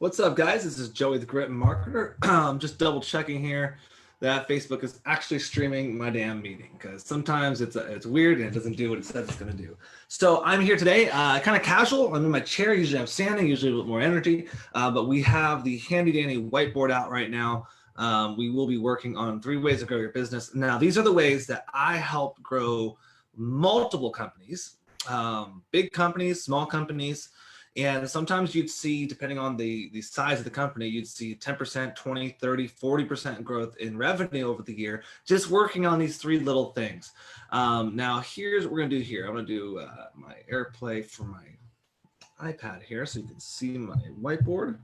What's up, guys? This is Joey the Grit Marketer. I'm just double checking here that Facebook is actually streaming my damn meeting because sometimes it's weird and it doesn't do what it says it's going to do. So I'm here today, kind of casual. I'm in my chair. Usually I'm standing, usually a little more energy, but we have the handy dandy whiteboard out right now. We will be working on 3 ways to grow your business. Now, these are the ways that I help grow multiple companies, big companies, small companies. And sometimes you'd see, depending on the size of the company, you'd see 10%, 20, 30, 40% growth in revenue over the year, just working on these 3 little things. Now, here's what we're going to do here. I'm going to do my AirPlay for my iPad here so you can see my whiteboard.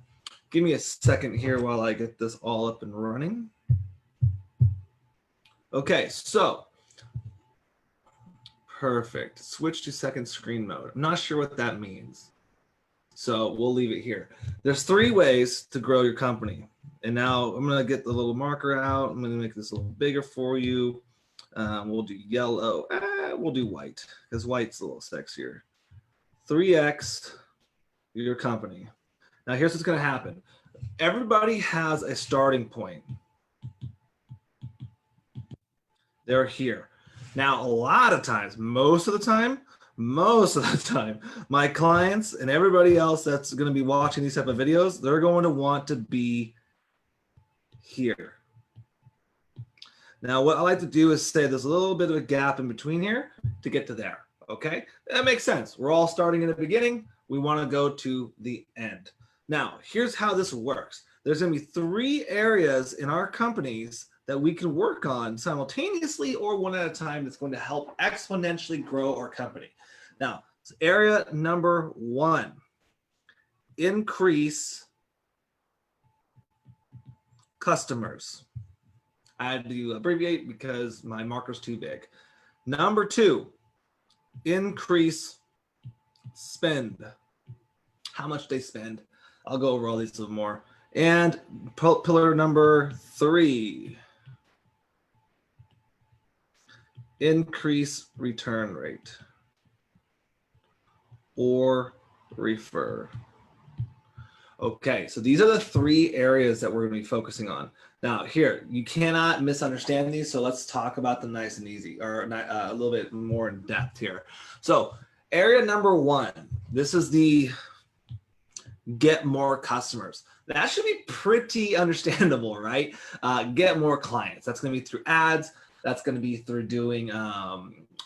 Give me a second here while I get this all up and running. Okay, so perfect. Switch to second screen mode. I'm not sure what that means, so we'll leave it here. There's 3 ways to grow your company. And now I'm going to get the little marker out. I'm going to make this a little bigger for you. We'll do yellow. We'll do white because white's a little sexier. 3x your company. Now here's what's going to happen. Everybody has a starting point. They're here. Now, a lot of times, most of the time, my clients and everybody else that's going to be watching these type of videos, they're going to want to be here. Now, what I like to do is say there's a little bit of a gap in between here to get to there. Okay, that makes sense. We're all starting in the beginning. We want to go to the end. Now, here's how this works. There's going to be 3 areas in our companies that we can work on simultaneously or one at a time that's going to help exponentially grow our company. Now, area number 1, increase customers. I had to abbreviate because my marker's too big. Number 2, increase spend. How much they spend. I'll go over all these a little more. And pillar number 3, increase return rate or refer. Okay, so these are the 3 areas that we're going to be focusing on. Now here, you cannot misunderstand these, so let's talk about them nice and easy, or a little bit more in depth here. So area number 1, this is the get more customers. That should be pretty understandable, right? Get more clients. That's going to be through ads. That's going to be through doing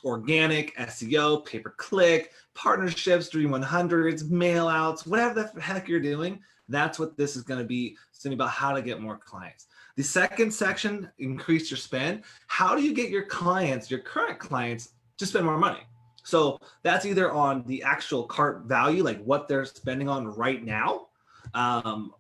organic SEO, pay-per-click, partnerships, Dream 100s, mail outs, whatever the heck you're doing. That's what this is going to be. It's going to be about how to get more clients. The second section, increase your spend. How do you get your clients, your current clients, to spend more money? So that's either on the actual cart value, like what they're spending on right now,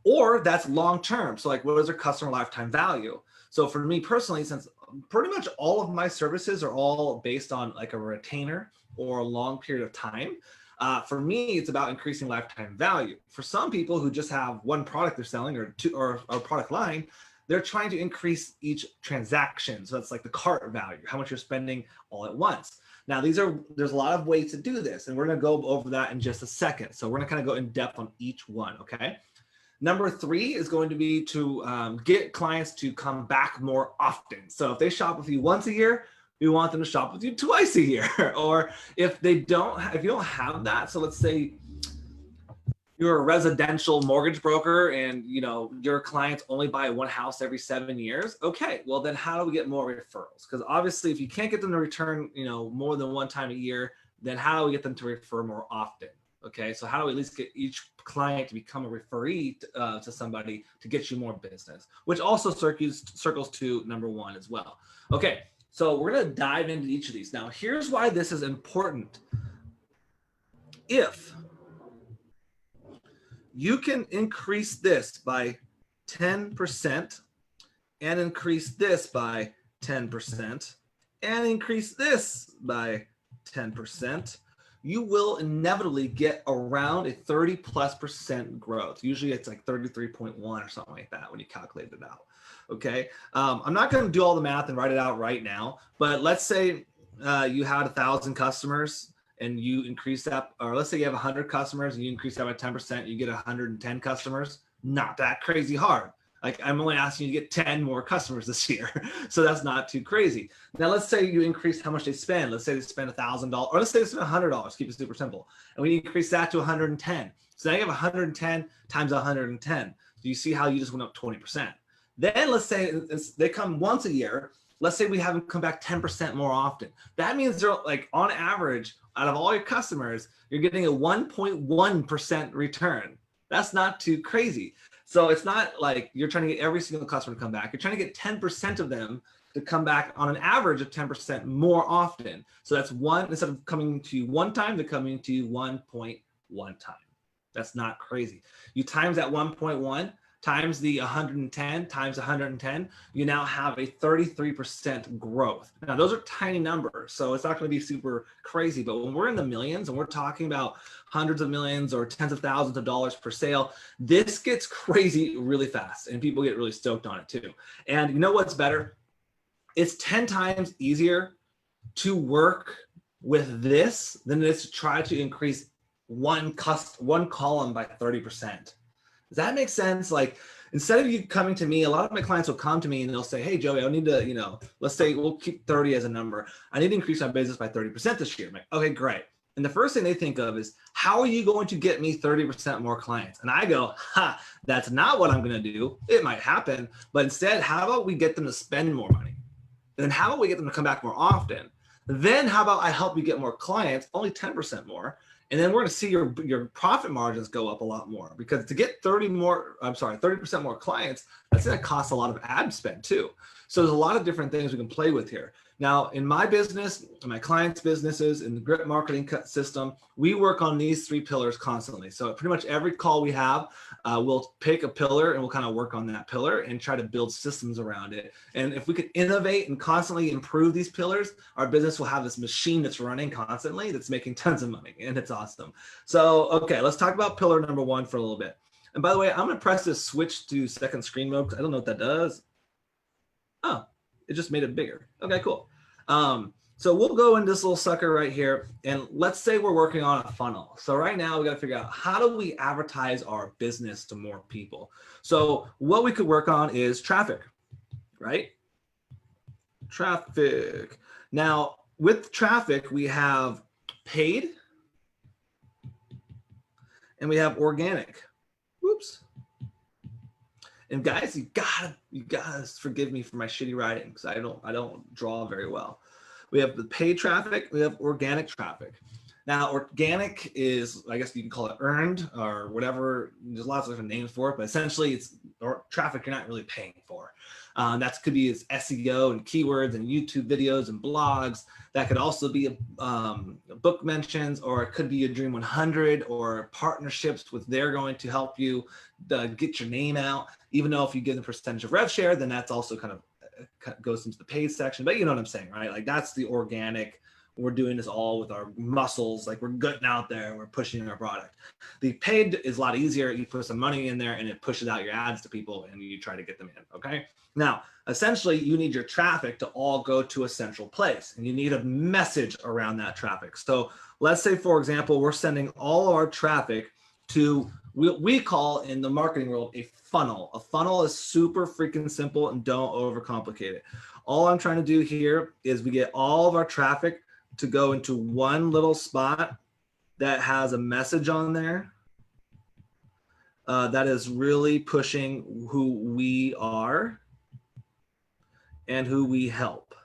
or that's long-term. So like, what is their customer lifetime value? So for me personally, since pretty much all of my services are all based on like a retainer or a long period of time, for me, it's about increasing lifetime value. For some people who just have one product they're selling or 2 or a product line, they're trying to increase each transaction. So that's like the cart value, how much you're spending all at once. Now, there's a lot of ways to do this, and we're going to go over that in just a second. So we're going to kind of go in depth on each one, okay? Number 3 is going to be to get clients to come back more often. So if they shop with you once a year, we want them to shop with you twice a year. Or if you don't have that, so let's say you're a residential mortgage broker and your clients only buy 1 house every 7 years. Okay, well then how do we get more referrals? Because obviously if you can't get them to return, more than 1 time a year, then how do we get them to refer more often? Okay, so how do we at least get each client to become a referee to somebody to get you more business, which also circles to number 1 as well. Okay, so we're going to dive into each of these. Now, here's why this is important. If you can increase this by 10% and increase this by 10% and increase this by 10%, you will inevitably get around a 30+% growth. Usually it's like 33.1 or something like that when you calculate it out. Okay, I'm not going to do all the math and write it out right now, but let's say you had 1,000 customers and you increase that, or let's say you have 100 customers and you increase that by 10%, you get 110 customers. Not that crazy hard. Like I'm only asking you to get 10 more customers this year. So that's not too crazy. Now let's say you increase how much they spend. Let's say they spend $1,000, or let's say they spend $100, keep it super simple. And we increase that to 110. So now you have 110 times 110. Do you see how you just went up 20%? Then let's say they come once a year. Let's say we have them come back 10% more often. That means they're like on average, out of all your customers, you're getting a 1.1% return. That's not too crazy. So it's not like you're trying to get every single customer to come back. You're trying to get 10% of them to come back on an average of 10% more often. So that's one, instead of coming to you one time, they're coming to you 1.1 time. That's not crazy. You times that 1.1 times the 110 times 110, you now have a 33% growth. Now those are tiny numbers, so it's not going to be super crazy, but when we're in the millions and we're talking about hundreds of millions or tens of thousands of dollars per sale, this gets crazy really fast and people get really stoked on it too. And you know what's better? It's 10 times easier to work with this than it is to try to increase one column by 30%. Does that make sense? Like, instead of you coming to me, a lot of my clients will come to me and they'll say, hey, Joey, I need to, let's say we'll keep 30 as a number. I need to increase my business by 30% this year. I'm like, okay, great. And the first thing they think of is, how are you going to get me 30% more clients? And I go, that's not what I'm going to do. It might happen, but instead, how about we get them to spend more money? And then how about we get them to come back more often? Then how about I help you get more clients, only 10% more. And then we're going to see your profit margins go up a lot more, because to get 30% more clients, that's going to cost a lot of ad spend too. So there's a lot of different things we can play with here. Now, in my business, in my clients' businesses, in the Grip Marketing System, we work on these 3 pillars constantly. So pretty much every call we have, we'll pick a pillar and we'll kind of work on that pillar and try to build systems around it. And if we could innovate and constantly improve these pillars, our business will have this machine that's running constantly, that's making tons of money, and it's awesome. So, okay, let's talk about pillar number 1 for a little bit. And by the way, I'm going to press this switch to second screen mode because I don't know what that does. Oh, it just made it bigger. Okay, cool. So we'll go in this little sucker right here, and let's say we're working on a funnel. So right now we got to figure out, how do we advertise our business to more people? So what we could work on is traffic, right? Traffic. Now with traffic, we have paid and we have organic. Whoops. And guys, you gotta forgive me for my shitty writing, because I don't draw very well. We have the paid traffic, we have organic traffic. Now, organic is, I guess you can call it earned or whatever. There's lots of different names for it, but essentially it's traffic you're not really paying for. That could be as SEO and keywords and YouTube videos and blogs. That could also be book mentions, or it could be a Dream 100 or partnerships with, they're going to help you get your name out. Even though if you give them percentage of rev share, then that's also kind of goes into the paid section. But you know what I'm saying, right? Like that's the organic. We're doing this all with our muscles. Like we're getting out there and we're pushing our product. The paid is a lot easier. You put some money in there and it pushes out your ads to people and you try to get them in, okay? Now, essentially you need your traffic to all go to a central place, and you need a message around that traffic. So let's say, for example, we're sending all of our traffic to, we call in the marketing world a funnel. A funnel is super freaking simple, and don't overcomplicate it. All I'm trying to do here is we get all of our traffic to go into one little spot that has a message on there that is really pushing who we are and who we help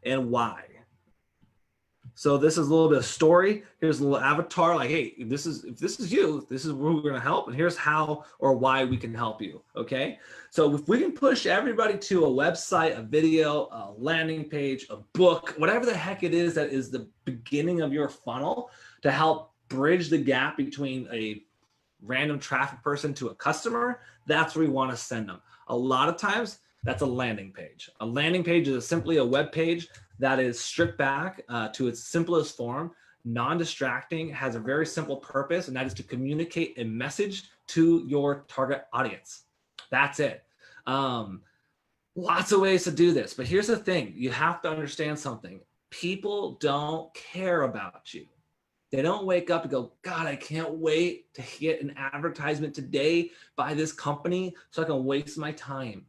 and why. So this is a little bit of story. Here's a little avatar, like, hey, if this is you, this is who we're going to help, and here's how or why we can help you. Okay. So if we can push everybody to a website, a video, a landing page, a book, whatever the heck it is that is the beginning of your funnel to help bridge the gap between a random traffic person to a customer, that's where we want to send them. A lot of times that's a landing page. A landing page is simply a web page that is stripped back to its simplest form, non-distracting, has a very simple purpose, and that is to communicate a message to your target audience. That's it. Lots of ways to do this, but here's the thing. You have to understand something. People don't care about you. They don't wake up and go, God, I can't wait to get an advertisement today by this company so I can waste my time.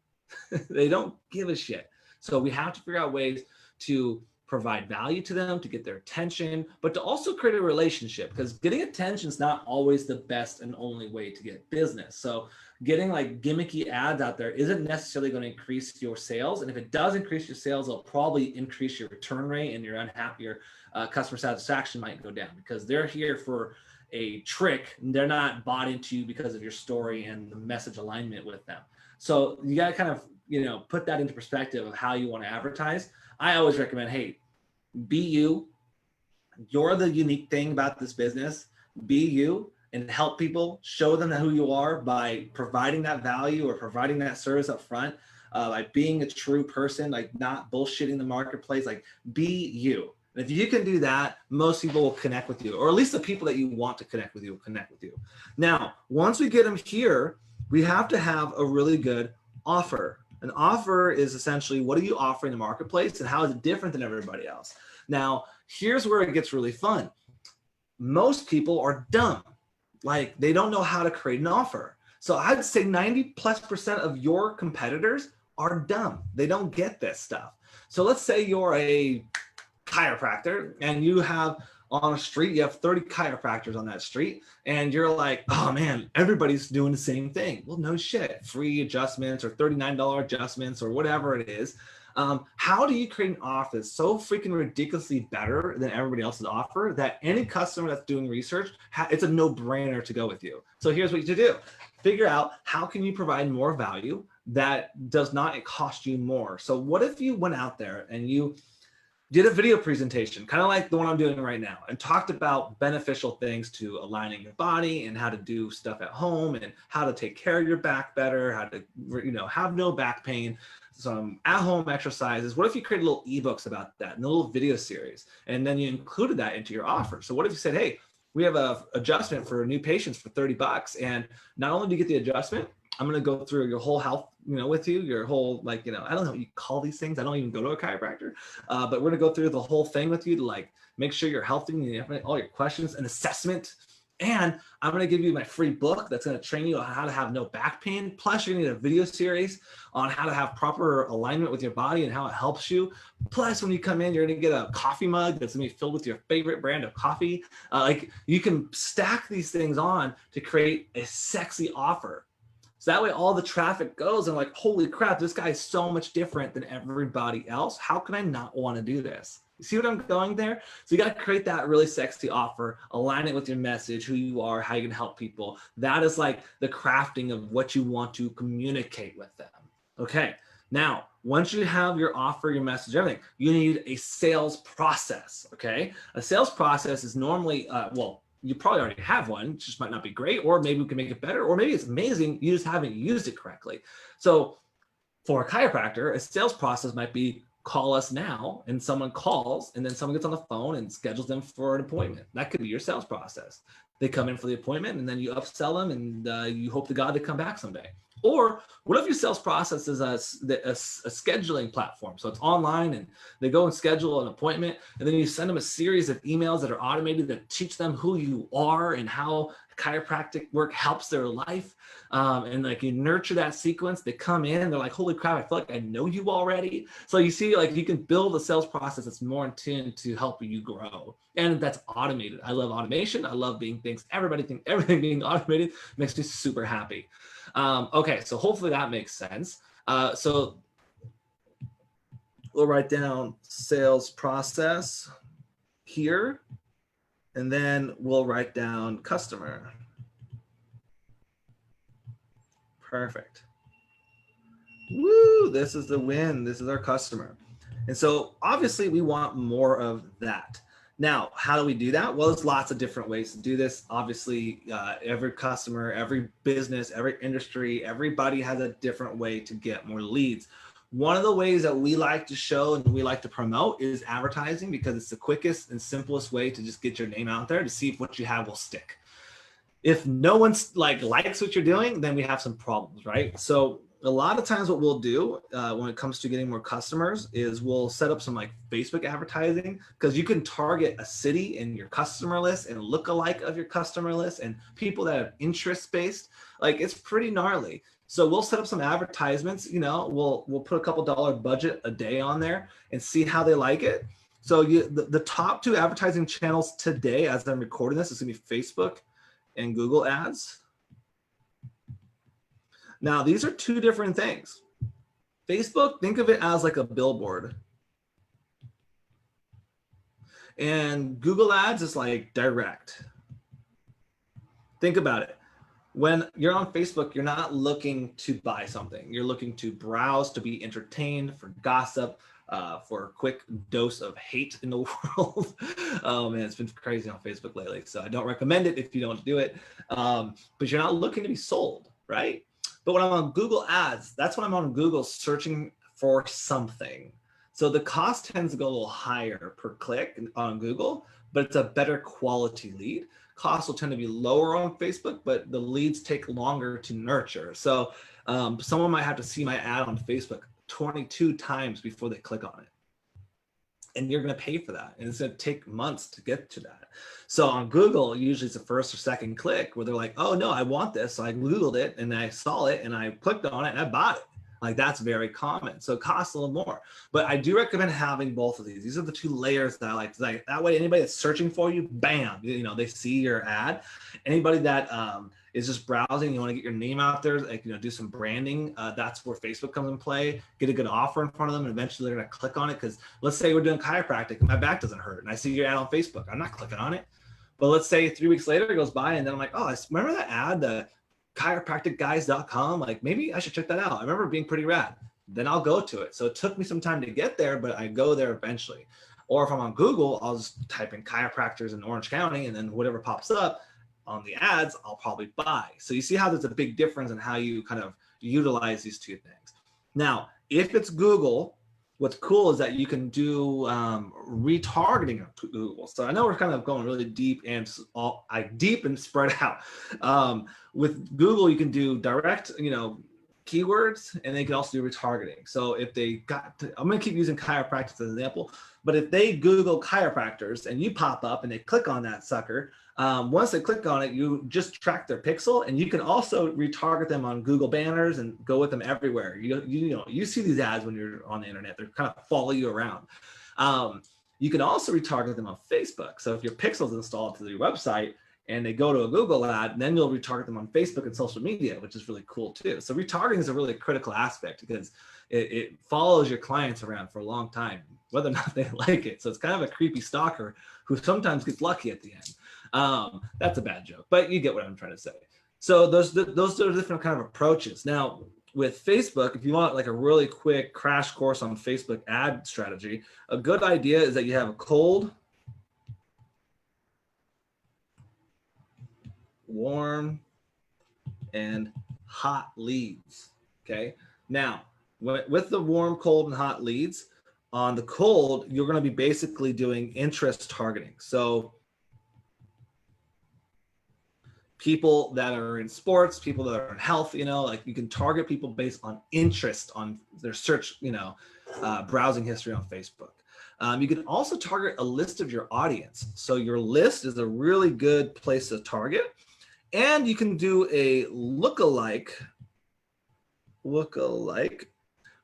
They don't give a shit. So we have to figure out ways to provide value to them, to get their attention, but to also create a relationship, because getting attention is not always the best and only way to get business. So getting like gimmicky ads out there isn't necessarily going to increase your sales. And if it does increase your sales, it'll probably increase your return rate, and your customer satisfaction might go down, because they're here for a trick. They're not bought into because of your story and the message alignment with them. So you got to kind of, put that into perspective of how you want to advertise. I always recommend, hey, be you. You're the unique thing about this business. Be you and help people, show them who you are by providing that value or providing that service up front, like being a true person, like not bullshitting the marketplace, like be you. And if you can do that, most people will connect with you, or at least the people that you want to connect with you will connect with you. Now, once we get them here, we have to have a really good offer. An offer is essentially, what are you offering the marketplace and how is it different than everybody else? Now, here's where it gets really fun. Most people are dumb. Like, they don't know how to create an offer. So I'd say 90+% of your competitors are dumb. They don't get this stuff. So let's say you're a chiropractor and you have on a street, you have 30 chiropractors on that street, and you're like, oh man, everybody's doing the same thing. Well, no shit, free adjustments or $39 adjustments or whatever it is. How do you create an offer that's so freaking ridiculously better than everybody else's offer that any customer that's doing research, it's a no-brainer to go with you? So here's what you do. Figure out how can you provide more value that does not cost you more. So what if you went out there and you did a video presentation, kind of like the one I'm doing right now, and talked about beneficial things to aligning your body and how to do stuff at home and how to take care of your back better, how to, have no back pain, some at-home exercises. What if you created little ebooks about that and a little video series, and then you included that into your offer? So what if you said, hey, we have a adjustment for new patients for $30, and not only do you get the adjustment, I'm going to go through your whole health, with you, your whole, I don't know what you call these things. I don't even go to a chiropractor, but we're going to go through the whole thing with you to make sure you're healthy and you have all your questions, an assessment. And I'm going to give you my free book that's going to train you on how to have no back pain. Plus, you're going to need a video series on how to have proper alignment with your body and how it helps you. Plus, when you come in, you're going to get a coffee mug that's going to be filled with your favorite brand of coffee. You can stack these things on to create a sexy offer. So that way all the traffic goes and holy crap, this guy is so much different than everybody else. How can I not want to do this? You see what I'm going there? So you got to create that really sexy offer, align it with your message, who you are, how you can help people. That is the crafting of what you want to communicate with them. Okay. Now, once you have your offer, your message, everything, you need a sales process. Okay. A sales process is normally, you probably already have one, it just might not be great, or maybe we can make it better, or maybe it's amazing, you just haven't used it correctly. So for a chiropractor, a sales process might be call us now, and someone calls, and then someone gets on the phone and schedules them for an appointment. That could be your sales process. They come in for the appointment, and then you upsell them, and you hope to God they come back someday. Or what if your sales process is a scheduling platform? So it's online and they go and schedule an appointment, and then you send them a series of emails that are automated that teach them who you are and how chiropractic work helps their life. And you nurture that sequence. They come in and they're like, holy crap, I feel like I know you already. So you see, you can build a sales process that's more in tune to help you grow. And that's automated. I love automation. I love everything being automated makes me super happy. Okay, so hopefully that makes sense. So we'll write down sales process here, and then we'll write down customer. Perfect. Woo, this is the win. This is our customer. And so obviously we want more of that. Now, how do we do that? Well, there's lots of different ways to do this. Obviously, every customer, every business, every industry, everybody has a different way to get more leads. One of the ways that we like to show and we like to promote is advertising, because it's the quickest and simplest way to just get your name out there to see if what you have will stick. If no one's likes what you're doing, then we have some problems, right? So a lot of times what we'll do when it comes to getting more customers is we'll set up some like Facebook advertising, because you can target a city in your customer list and look-alike of your customer list and people that have interest-based. Like, it's pretty gnarly. So we'll set up some advertisements, you know, we'll put a couple dollar budget a day on there and see how they like it. So the top 2 advertising channels today, as I'm recording this, is gonna be Facebook and Google Ads. Now, these are 2 different things. Facebook, think of it as like a billboard. And Google Ads is like direct. Think about it. When you're on Facebook, you're not looking to buy something. You're looking to browse, to be entertained, for gossip, for a quick dose of hate in the world. Oh man, it's been crazy on Facebook lately. So I don't recommend it if you don't do it. But you're not looking to be sold, right? But when I'm on Google Ads, that's when I'm on Google searching for something. So the cost tends to go a little higher per click on Google, but it's a better quality lead. Costs will tend to be lower on Facebook, but the leads take longer to nurture. So someone might have to see my ad on Facebook 22 times before they click on it. And you're going to pay for that. And it's going to take months to get to that. So on Google, usually it's the first or second click where they're like, oh no, I want this. So I Googled it and I saw it and I clicked on it and I bought it. Like, that's very common. So it costs a little more, but I do recommend having both of these. These are the 2 layers that I like. That way, anybody that's searching for you, bam, you know, they see your ad. Anybody that is just browsing, you want to get your name out there, like, you know, do some branding. That's where Facebook comes in play. Get a good offer in front of them, and eventually they're going to click on it. Because let's say we're doing chiropractic and my back doesn't hurt, and I see your ad on Facebook. I'm not clicking on it. But let's say 3 weeks later it goes by, and then I'm like, oh, I remember that ad, the chiropracticguys.com, like maybe I should check that out. I remember it being pretty rad. Then I'll go to it. So it took me some time to get there, but I go there eventually. Or if I'm on Google, I'll just type in chiropractors in Orange County, and then whatever pops up on the ads, I'll probably buy. So you see how there's a big difference in how you kind of utilize these 2 things. Now, if it's Google, what's cool is that you can do retargeting of Google. So I know we're kind of going really deep and spread out. With Google, you can do direct, you know, keywords, and they can also do retargeting. So if they I'm going to keep using chiropractic as an example, but if they Google chiropractors and you pop up and they click on that sucker, once they click on it, you just track their pixel, and you can also retarget them on Google banners and go with them everywhere. You see these ads when you're on the internet, they're kind of follow you around. You can also retarget them on Facebook. So if your pixel's installed to your website and they go to a Google ad, then you'll retarget them on Facebook and social media, which is really cool too. So retargeting is a really critical aspect because it follows your clients around for a long time, whether or not they like it. So it's kind of a creepy stalker who sometimes gets lucky at the end. That's a bad joke, but you get what I'm trying to say. So those are different kind of approaches. Now with Facebook, if you want like a really quick crash course on Facebook ad strategy, a good idea is that you have a cold, warm, and hot leads. Okay. Now, with the warm, cold, and hot leads, on the cold, you're going to be basically doing interest targeting. So people that are in sports, people that are in health, you know, like you can target people based on interest on their search, you know, browsing history on Facebook. You can also target a list of your audience. So your list is a really good place to target. And you can do a lookalike,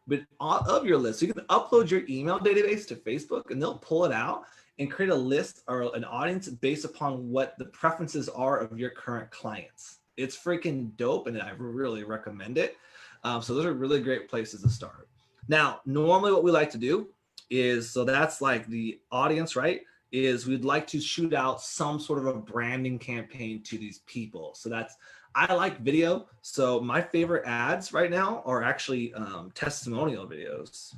but of your list. So you can upload your email database to Facebook and they'll pull it out and create a list or an audience based upon what the preferences are of your current clients. It's freaking dope and I really recommend it. So those are really great places to start. Now, normally what we like to do is, so that's like the audience, right? Is we'd like to shoot out some sort of a branding campaign to these people. So that's, I like video. So my favorite ads right now are actually testimonial videos.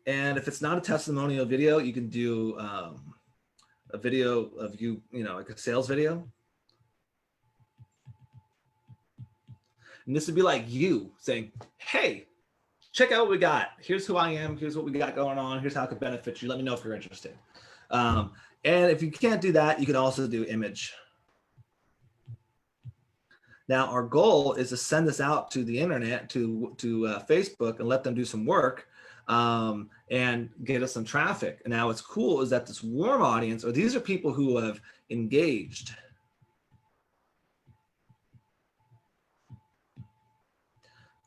And if it's not a testimonial video, you can do a video of you know, like a sales video. And this would be like you saying, hey, check out what we got. Here's who I am. Here's what we got going on. Here's how it could benefit you. Let me know if you're interested. And if you can't do that, you can also do image. Now our goal is to send this out to the internet, to Facebook, and let them do some work and get us some traffic. And now what's cool is that this warm audience, or these are people who have engaged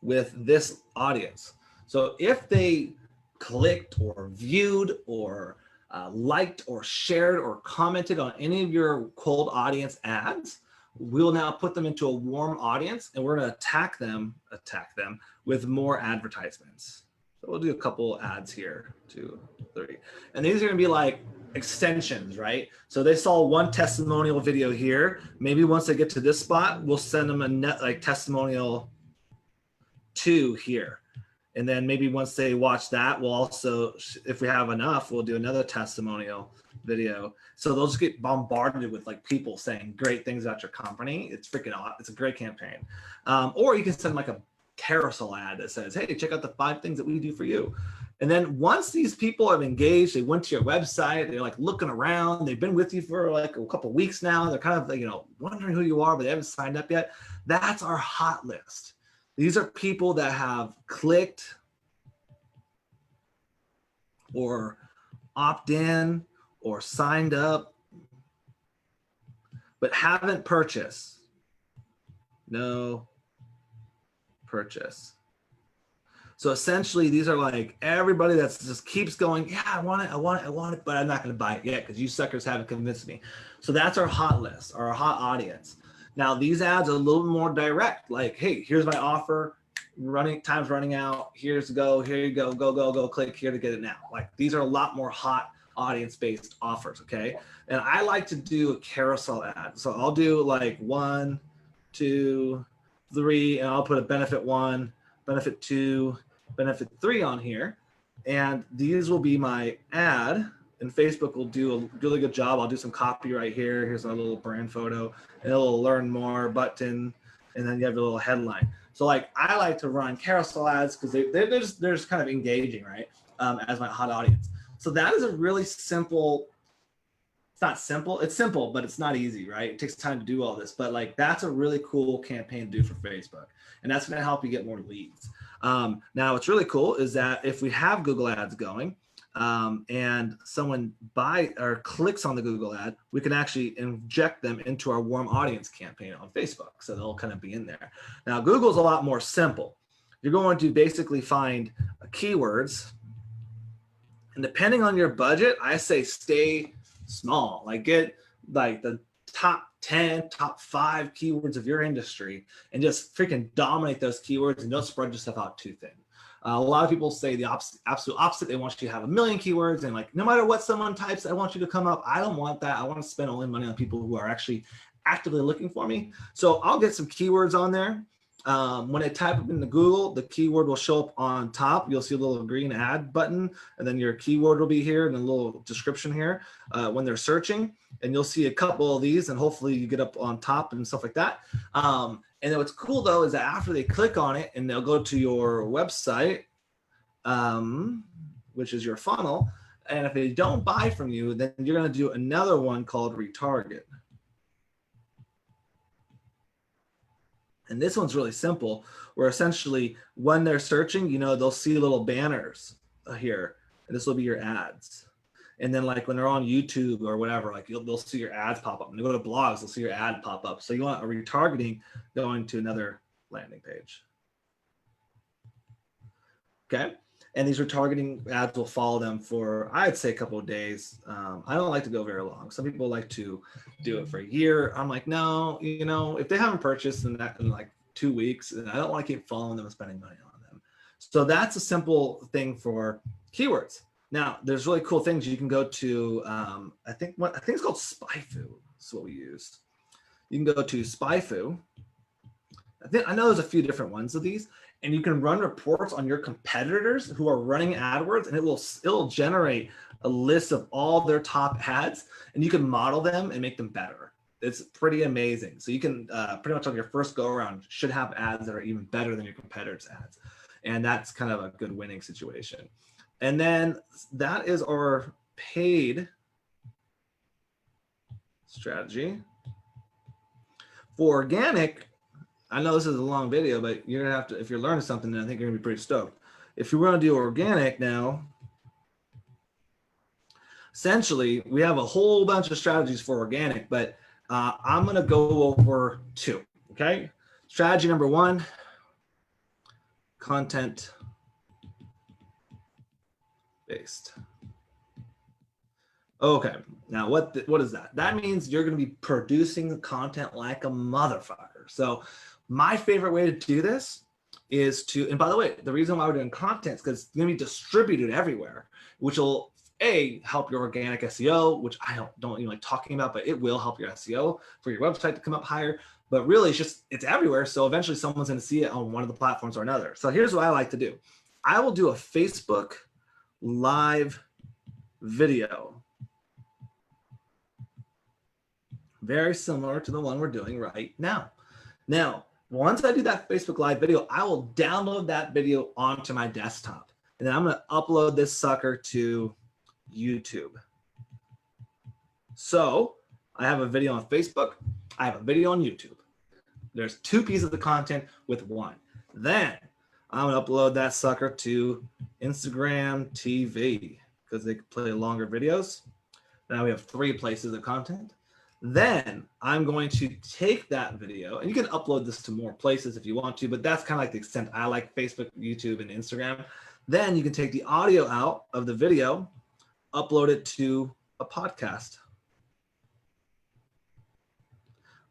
with this audience. So if they clicked or viewed or liked or shared or commented on any of your cold audience ads, we'll now put them into a warm audience, and we're going to attack them with more advertisements. So we'll do a couple ads here, 2, 3. And these are going to be like extensions, right? So they saw one testimonial video here. Maybe once they get to this spot, we'll send them a testimonial 2 here. And then maybe once they watch that, we'll also, if we have enough, we'll do another testimonial video. So they'll just get bombarded with like people saying great things about your company. It's freaking awesome. It's a great campaign. Or you can send like a carousel ad that says, hey, check out the 5 things that we do for you. And then once these people have engaged, they went to your website, they're like looking around, they've been with you for like a couple of weeks now. They're kind of, you know, wondering who you are, but they haven't signed up yet. That's our hot list. These are people that have clicked or opted in or signed up, but haven't purchased. No purchase. So essentially, these are like everybody that just keeps going, yeah, I want it, but I'm not going to buy it yet because you suckers haven't convinced me. So that's our hot list, our hot audience. Now, these ads are a little more direct, like, hey, here's my offer, time's running out, here you go, click here to get it now. Like, these are a lot more hot audience-based offers, okay? And I like to do a carousel ad. So I'll do like 1, 2, 3, and I'll put a benefit 1, benefit 2, benefit 3 on here. And these will be my ad. And Facebook will do a really good job. I'll do some copy right here. Here's my little brand photo, and a little learn more button, and then you have a little headline. So like I like to run carousel ads because they're just kind of engaging, right? As my hot audience. So that is a really simple. It's not simple. It's simple, but it's not easy, right? It takes time to do all this, but like that's a really cool campaign to do for Facebook, and that's going to help you get more leads. Now, what's really cool is that if we have Google Ads going, and someone buys or clicks on the Google ad, we can actually inject them into our warm audience campaign on Facebook. So they'll kind of be in there. Now, Google's a lot more simple. You're going to basically find keywords, and depending on your budget, I say stay small. Like get like the top 10, top 5 keywords of your industry and just freaking dominate those keywords and don't spread yourself out too thin. A lot of people say the absolute opposite. They want you to have 1 million keywords and like, no matter what someone types, I want you to come up. I don't want that. I want to spend only money on people who are actually actively looking for me. So I'll get some keywords on there. When I type them into Google, the keyword will show up on top. You'll see a little green add button, and then your keyword will be here and a little description here when they're searching. And you'll see a couple of these, and hopefully you get up on top and stuff like that. And then what's cool though is that after they click on it and they'll go to your website, which is your funnel, and if they don't buy from you, then you're going to do another one called retarget. And this one's really simple, where essentially when they're searching, you know, they'll see little banners here, and this will be your ads. And then like when they're on YouTube or whatever, like they'll see your ads pop up. When they go to blogs, they'll see your ad pop up. So you want a retargeting going to another landing page. Okay. And these retargeting ads will follow them for, I'd say, a couple of days. I don't like to go very long. Some people like to do it for a year. I'm like, no, you know, if they haven't purchased in like 2 weeks, and I don't want to keep following them and spending money on them. So that's a simple thing for keywords. Now, there's really cool things. You can go to, I think it's called SpyFu. That's what we use. You can go to SpyFu. I know there's a few different ones of these, and you can run reports on your competitors who are running AdWords, and it'll generate a list of all their top ads, and you can model them and make them better. It's pretty amazing. So you can pretty much on your first go around should have ads that are even better than your competitors' ads, and that's kind of a good winning situation. And then that is our paid strategy. For organic, I know this is a long video, but you're gonna have to, if you're learning something, then I think you're gonna be pretty stoked. If you want to do organic now, essentially we have a whole bunch of strategies for organic, but I'm gonna go over 2. Okay, strategy number 1, content based. Okay, now what is that? That means you're going to be producing the content like a motherfucker. So my favorite way to do this is to, and by the way, the reason why we're doing content is because it's going to be distributed everywhere, which will help your organic SEO, which I don't even like talking about, but it will help your SEO for your website to come up higher. But really, it's everywhere. So eventually someone's going to see it on one of the platforms or another. So here's what I like to do. I will do a Facebook live video, very similar to the one we're doing right now. Now, once I do that Facebook live video, I will download that video onto my desktop. And then I'm going to upload this sucker to YouTube. So I have a video on Facebook. I have a video on YouTube. There's 2 pieces of content with 1. Then I'm going to upload that sucker to Instagram TV because they can play longer videos. Now we have 3 places of content. Then I'm going to take that video, and you can upload this to more places if you want to, but that's kind of like the extent I like Facebook, YouTube, and Instagram. Then you can take the audio out of the video, upload it to a podcast.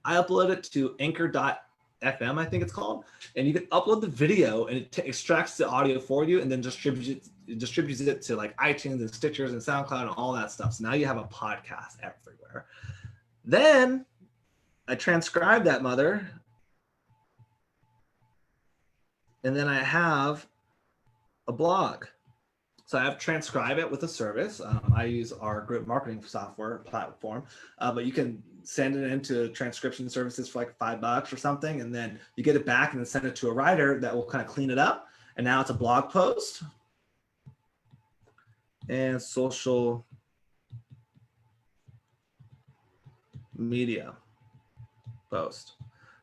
I upload it to Anchor.fm, I think it's called, and you can upload the video and it extracts the audio for you and then distributes it to like iTunes and Stitchers and SoundCloud and all that stuff. So now you have a podcast everywhere. Then I transcribe that mother, and then I have a blog. So I have transcribe it with a service. I use our group marketing software platform, but you can send it into transcription services for like $5 or something, and then you get it back and then send it to a writer that will kind of clean it up. And now it's a blog post and social media post.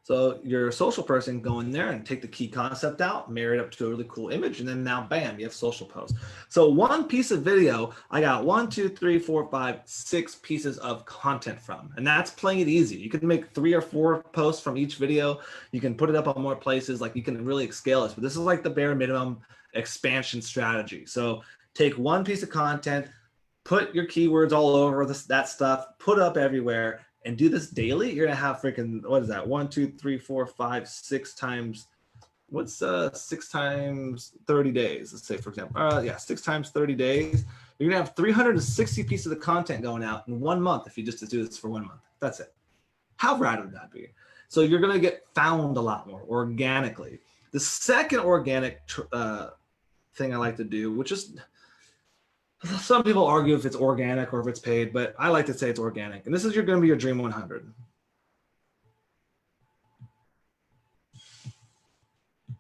So your social person go in there and take the key concept out, marry it up to a really cool image, and then now bam, you have social post. So one piece of video, I got 1, 2, 3, 4, 5, 6 pieces of content from, and that's playing it easy. You can make 3 or 4 posts from each video. You can put it up on more places. Like you can really scale this, but this is like the bare minimum expansion strategy. So take one piece of content, put your keywords all over that stuff, put it up everywhere, and do this daily. You're gonna have freaking, what is that? 1, 2, 3, 4, 5, 6 times. What's 6 times 30 days? Let's say, for example, 6 times 30 days. You're gonna have 360 pieces of content going out in 1 month if you just do this for 1 month. That's it. How rad would that be? So you're gonna get found a lot more organically. The second organic thing I like to do, which is, some people argue if it's organic or if it's paid, but I like to say it's organic. And this is going to be your Dream 100.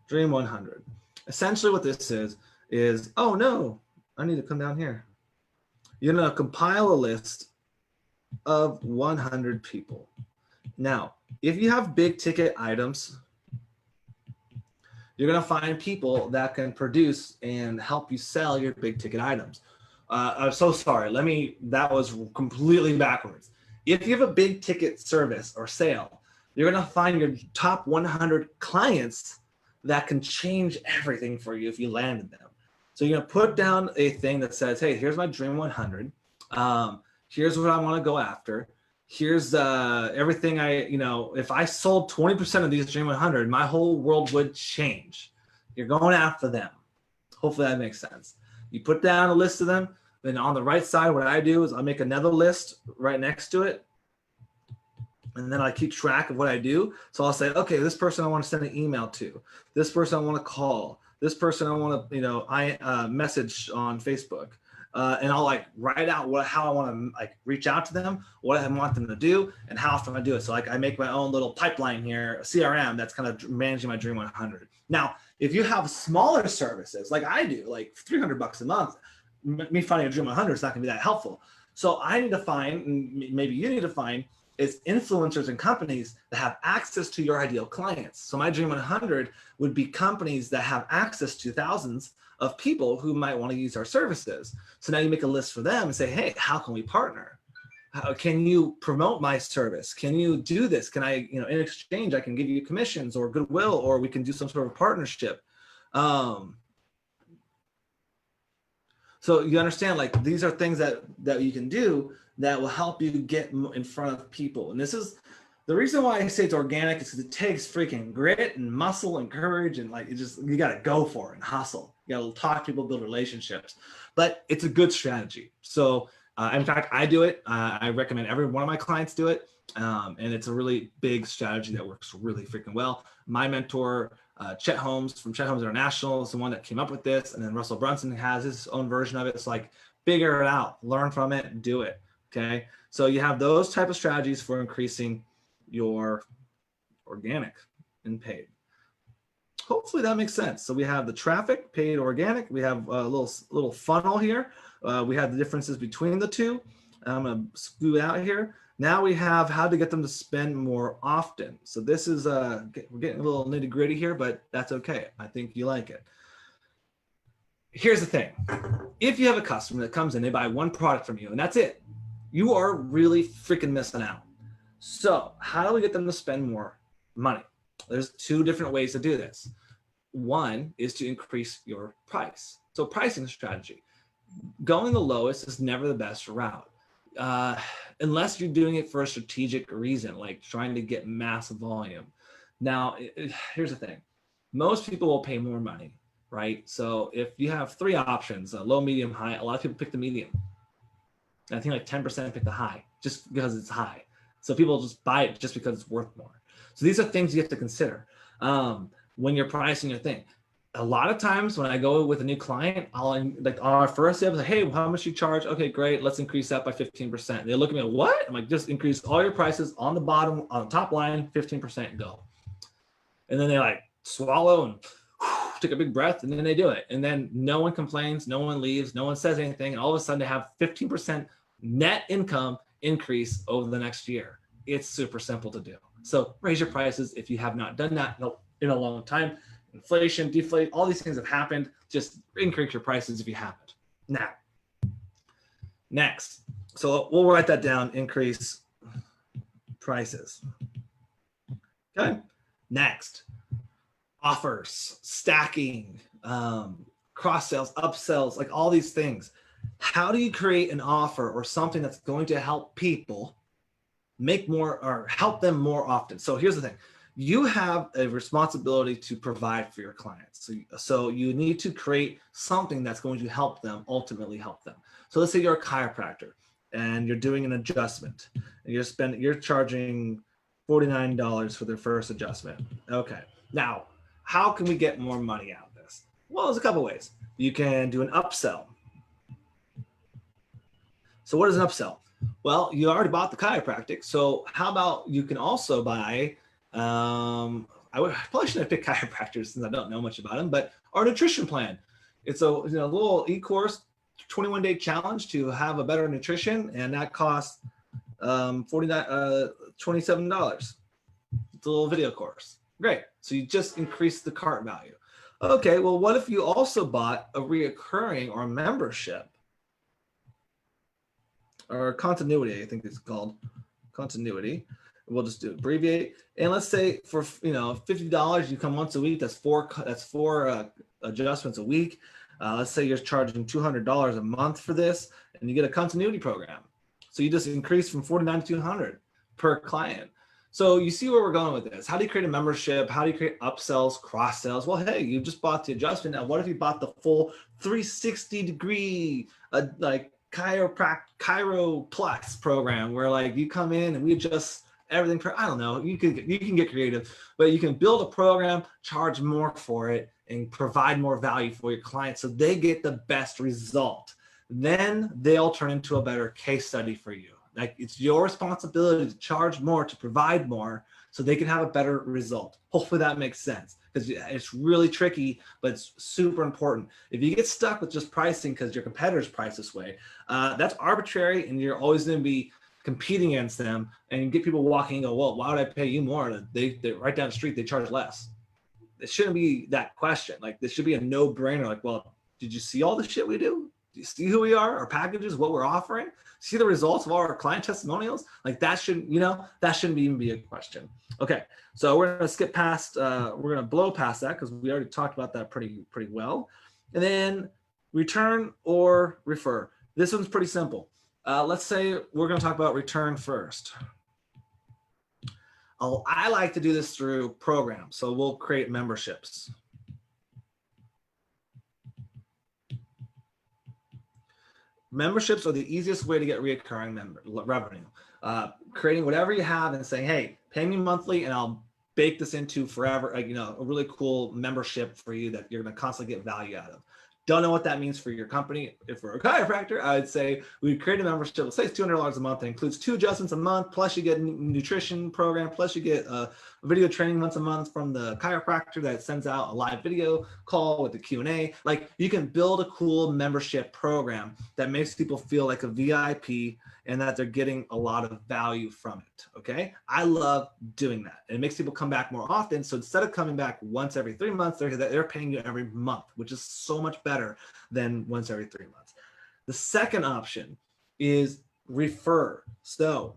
Dream 100. Essentially what this is, oh no, I need to come down here. You're going to compile a list of 100 people. Now, if you have big ticket items, you're going to find people that can produce and help you sell your big ticket items. I'm so sorry. That was completely backwards. If you have a big ticket service or sale, you're going to find your top 100 clients that can change everything for you if you landed them. So you're going to put down a thing that says, hey, here's my Dream 100. Here's what I want to go after. Here's everything if I sold 20% of these Dream 100, my whole world would change. You're going after them. Hopefully that makes sense. You put down a list of them. Then on the right side, what I do is I make another list right next to it. And then I keep track of what I do. So I'll say, okay, this person I want to send an email to. This person I want to call. This person I want to, message on Facebook. And I'll write out how I want to reach out to them, what I want them to do, and how often I do it. So I make my own little pipeline here, a CRM that's kind of managing my Dream 100. Now, if you have smaller services like I do, like $300 a month, me finding a Dream 100 is not going to be that helpful. So I need to find, and maybe you need to find, It's influencers and companies that have access to your ideal clients. So my Dream 100 would be companies that have access to thousands of people who might want to use our services. So now you make a list for them and say, hey, how can we partner? How can you promote my service? Can you do this? Can I, in exchange, I can give you commissions or goodwill, or we can do some sort of partnership. So you understand, like, these are things that you can do that will help you get in front of people. And this is the reason why I say it's organic, is because it takes freaking grit and muscle and courage, and like, you got to go for it and hustle. You got to talk to people, build relationships, but it's a good strategy. So in fact, I do it. I recommend every one of my clients do it. And it's a really big strategy that works really freaking well. My mentor, Chet Holmes from Chet Holmes International, is the one that came up with this. And then Russell Brunson has his own version of it. It's like, figure it out, learn from it, and do it. Okay. So you have those type of strategies for increasing your organic and paid. Hopefully that makes sense. So we have the traffic, paid, organic. We have a little funnel here. We have the differences between the two. I'm going to scoot out here. Now we have how to get them to spend more often. So this is, we're getting a little nitty gritty here, but that's okay. I think you like it. Here's the thing. If you have a customer that comes in, they buy one product from you and that's it, you are really freaking missing out. So how do we get them to spend more money? There's two different ways to do this. One is to increase your price. So pricing strategy. Going the lowest is never the best route. Unless you're doing it for a strategic reason, like trying to get massive volume. Now, here's the thing. Most people will pay more money, right? So if you have three options, low, medium, high, a lot of people pick the medium. I think like 10% pick the high just because it's high. So people just buy it just because it's worth more. So these are things you have to consider when you're pricing your thing. A lot of times when I go with a new client, I'll like on our first day, I'm like, hey, how much you charge? Okay, great. Let's increase that by 15%. They look at me, what? I'm like, just increase all your prices on the bottom, on the top line, 15% go. And then they like swallow and take a big breath, and then they do it. And then no one complains, no one leaves, no one says anything. And all of a sudden they have 15% net income increase over the next year. It's super simple to do. So raise your prices if you have not done that in a long time. Inflation, deflate, all these things have happened. Just increase your prices if you haven't. Now, next. So we'll write that down, increase prices. Okay. Next, offers, stacking, cross sales, upsells, like all these things. How do you create an offer or something that's going to help people make more or help them more often? So here's the thing. You have a responsibility to provide for your clients. So you need to create something that's going to help them, ultimately help them. So let's say you're a chiropractor and you're doing an adjustment and you're charging $49 for their first adjustment. Okay. Now, how can we get more money out of this? Well, there's a couple ways. You can do an upsell. So what is an upsell? Well, you already bought the chiropractic. So how about you can also buy, I probably shouldn't have picked chiropractors since I don't know much about them, but our nutrition plan. It's a little e-course, 21-day challenge to have a better nutrition, and that costs $27. It's a little video course. Great. So you just increase the cart value. Okay, well, what if you also bought a reoccurring or a membership or continuity, I think it's called continuity. We'll just do abbreviate. And let's say for $50, you come once a week. That's four adjustments a week. Let's say you're charging $200 a month for this, and you get a continuity program. So you just increase from $49 to $200 per client. So you see where we're going with this. How do you create a membership? How do you create upsells, cross sells? Well, hey, you just bought the adjustment. Now, what if you bought the full 360-degree like Chiro Plus program, where like you come in and we adjust everything for, I don't know, you can get creative, but you can build a program, charge more for it, and provide more value for your clients so they get the best result. Then they'll turn into a better case study for you. Like, it's your responsibility to charge more, to provide more, so they can have a better result. Hopefully that makes sense, because it's really tricky, but it's super important. If you get stuck with just pricing because your competitors price this way, that's arbitrary, and you're always going to be competing against them, and get people walking and go, well, why would I pay you more? They right down the street, they charge less. It shouldn't be that question. Like, this should be a no-brainer. Like, well, did you see all the shit we do? Do you see who we are, our packages, what we're offering? See the results of all our client testimonials? Like, that shouldn't, that shouldn't even be a question. Okay, so we're gonna skip past, we're gonna blow past that because we already talked about that pretty well. And then return or refer. This one's pretty simple. Let's say we're gonna talk about return first. I like to do this through programs. So we'll create memberships. Memberships are the easiest way to get recurring revenue. Creating whatever you have and saying, hey, pay me monthly and I'll bake this into forever, a really cool membership for you that you're gonna constantly get value out of. Don't know what that means for your company. If we're a chiropractor, I would say we create a membership. Let's say it's $200 a month. It includes 2 adjustments a month, plus you get a nutrition program, plus you get a video training once a month from the chiropractor that sends out a live video call with the Q&A. Like, you can build a cool membership program that makes people feel like a VIP and that they're getting a lot of value from it, okay? I love doing that. And it makes people come back more often. So instead of coming back once every 3 months, they're paying you every month, which is so much better than once every 3 months. The second option is refer. So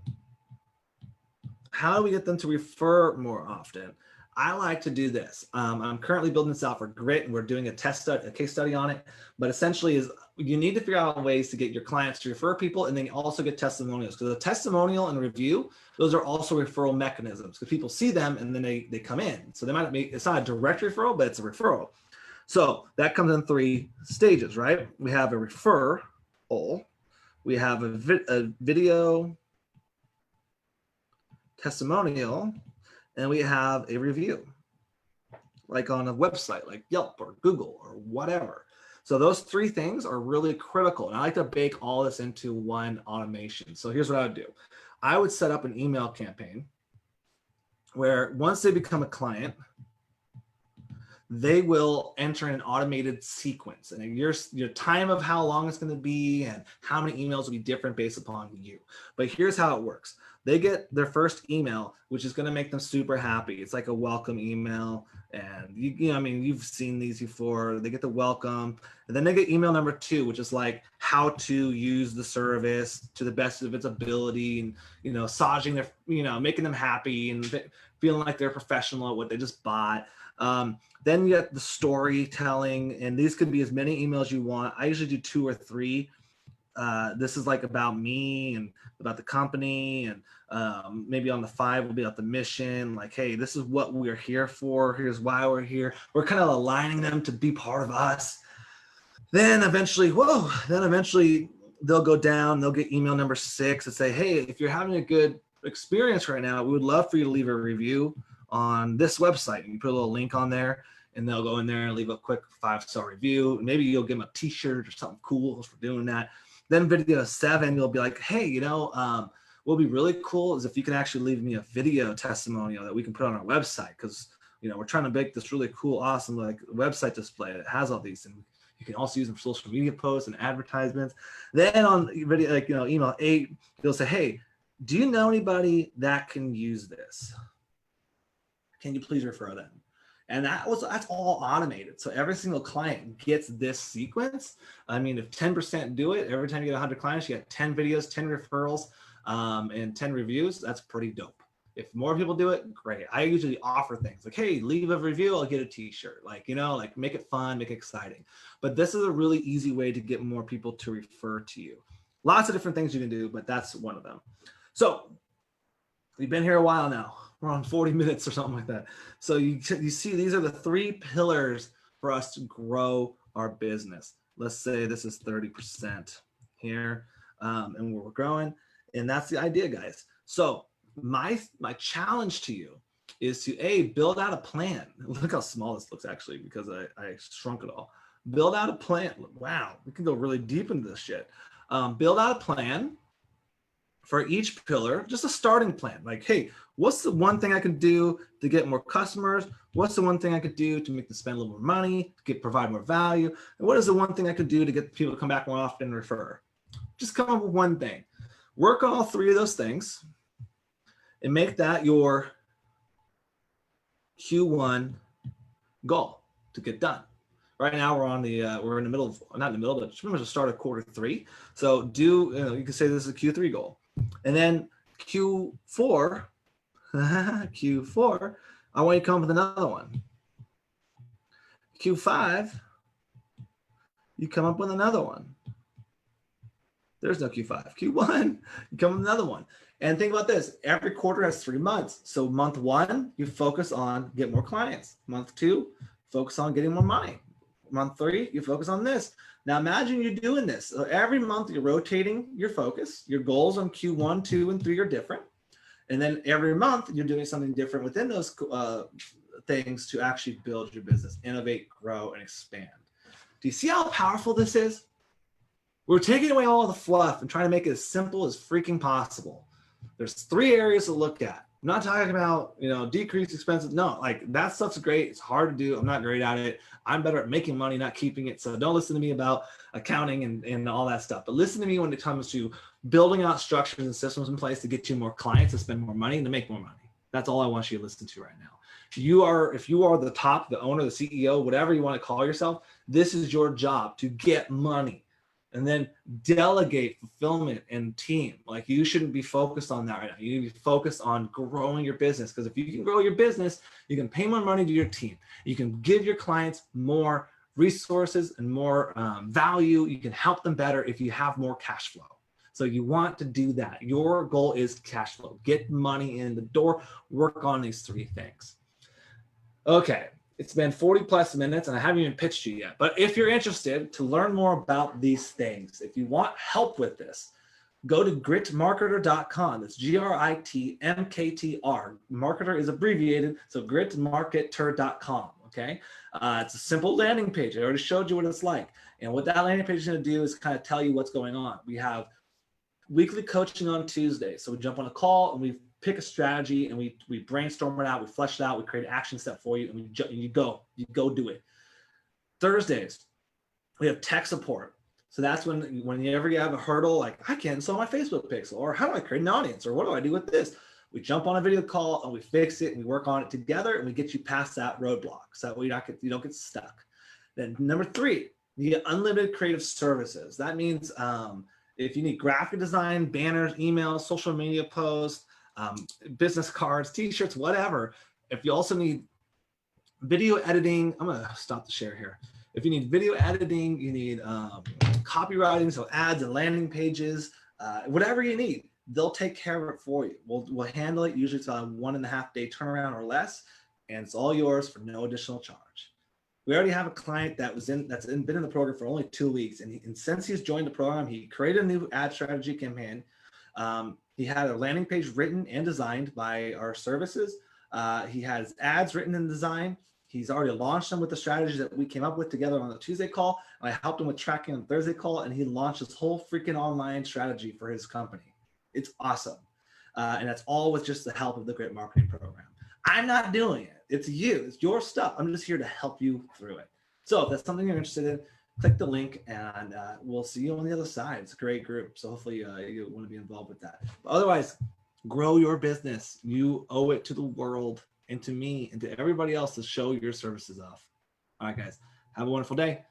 how do we get them to refer more often? I like to do this. I'm currently building this out for Grit, and we're doing a case study on it. But essentially, is you need to figure out ways to get your clients to refer people, and then also get testimonials. Because a testimonial and review, those are also referral mechanisms. Because people see them and then they come in. So they might be, it's not a direct referral, but it's a referral. So that comes in 3 stages, right? We have a referral, we have a video testimonial, and we have a review, like on a website like Yelp or Google or whatever. So those 3 things are really critical. And I like to bake all this into one automation. So here's what I would do. I would set up an email campaign where once they become a client, they will enter an automated sequence, and your time of how long it's going to be and how many emails will be different based upon you. But here's how it works. They get their first email, which is going to make them super happy. It's like a welcome email. And you've seen these before. They get the welcome, and then they get email number 2, which is like how to use the service to the best of its ability, and, massaging their, making them happy and feeling like they're professional at what they just bought. Then you get the storytelling, and these could be as many emails you want. I usually do 2 or 3. This is like about me and about the company, and maybe on the 5 will be about the mission. Like, hey, this is what we're here for. Here's why we're here. We're kind of aligning them to be part of us. Then eventually they'll go down. They'll get email number 6 and say, hey, if you're having a good experience right now, we would love for you to leave a review on this website. And you put a little link on there, and they'll go in there and leave a quick 5-star review. Maybe you'll give them a t-shirt or something cool for doing that. Then video 7, you'll be like, hey, what would be really cool is if you can actually leave me a video testimonial that we can put on our website. Because, we're trying to make this really cool, awesome, like website display that has all these things. You can also use them for social media posts and advertisements. Then on video, email 8, you'll say, hey, do you know anybody that can use this? Can you please refer them? And that's all automated. So every single client gets this sequence. I mean, if 10% do it, every time you get 100 clients, you get 10 videos, 10 referrals, and 10 reviews. That's pretty dope. If more people do it, great. I usually offer things like, hey, leave a review, I'll get a t-shirt. Like make it fun, make it exciting. But this is a really easy way to get more people to refer to you. Lots of different things you can do, but that's one of them. So we've been here a while now. We're on 40 minutes or something like that. So you see, these are the 3 pillars for us to grow our business. Let's say this is 30% here, and we're growing. And that's the idea, guys. So my challenge to you is to build out a plan. Look how small this looks, actually, because I shrunk it all. Build out a plan. Wow, we can go really deep into this shit. Build out a plan for each pillar, just a starting plan. Like, hey, what's the one thing I can do to get more customers? What's the one thing I could do to make them spend a little more money, provide more value? And what is the one thing I could do to get people to come back more often and refer? Just come up with one thing. Work on all three of those things and make that your Q1 goal to get done. Right now we're on the we're in the middle of, not in the middle, but pretty much the start of Q3. So you can say this is a Q3 goal. And then Q4, Q4, I want you to come up with another one. Q5, you come up with another one. There's no Q5. Q1, you come up with another one. And think about this, every quarter has 3 months. So month 1, you focus on get more clients. Month 2, focus on getting more money. Month 3, you focus on this. Now imagine you're doing this. So every month you're rotating your focus. Your goals on Q1, 2, and 3 are different. And then every month you're doing something different within those things to actually build your business, innovate, grow, and expand. Do you see how powerful this is? We're taking away all the fluff and trying to make it as simple as freaking possible. There's 3 areas to look at. I'm not talking about, decrease expenses. No, like that stuff's great. It's hard to do. I'm not great at it. I'm better at making money, not keeping it. So don't listen to me about accounting and all that stuff. But listen to me when it comes to building out structures and systems in place to get you more clients, to spend more money, and to make more money. That's all I want you to listen to right now. If you are the top, the owner, the CEO, whatever you want to call yourself, this is your job to get money. And then delegate fulfillment and team. Like you shouldn't be focused on that right now. You need to be focused on growing your business, because if you can grow your business, you can pay more money to your team. You can give your clients more resources and more value. You can help them better if you have more cash flow. So you want to do that. Your goal is cash flow. Get money in the door. Work on these 3 things. Okay. It's been 40 plus minutes and I haven't even pitched you yet. But if you're interested to learn more about these things, if you want help with this, go to gritmarketer.com. That's GRITMKTR. Marketer is abbreviated, so gritmarketer.com. Okay. It's a simple landing page. I already showed you what it's like. And what that landing page is going to do is kind of tell you what's going on. We have weekly coaching on Tuesday. So we jump on a call and we pick a strategy and we brainstorm it out, we flesh it out, we create an action step for you, and you go do it. Thursdays, we have tech support. So that's whenever you have a hurdle, like I can't install my Facebook pixel, or how do I create an audience, or what do I do with this? We jump on a video call and we fix it and we work on it together and we get you past that roadblock. So that way you don't get stuck. Then number 3, you get unlimited creative services. That means if you need graphic design, banners, emails, social media posts, business cards, t-shirts, whatever. If you also need video editing, I'm gonna stop the share here. If you need video editing, you need copywriting, so ads and landing pages, whatever you need, they'll take care of it for you. We'll handle it. Usually it's a 1.5 day turnaround or less, and it's all yours for no additional charge. We already have a client that's been in the program for only 2 weeks, and since he's joined the program, he created a new ad strategy campaign. He had a landing page written and designed by our services. He has ads written and designed. He's already launched them with the strategies that we came up with together on the Tuesday call. And I helped him with tracking on the Thursday call, and he launched his whole freaking online strategy for his company. It's awesome. And that's all with just the help of the Grit Marketing Program. I'm not doing it. It's you. It's your stuff. I'm just here to help you through it. So if that's something you're interested in, click the link and we'll see you on the other side. It's a great group. So hopefully you want to be involved with that. But otherwise, grow your business. You owe it to the world and to me and to everybody else to show your services off. All right, guys, have a wonderful day.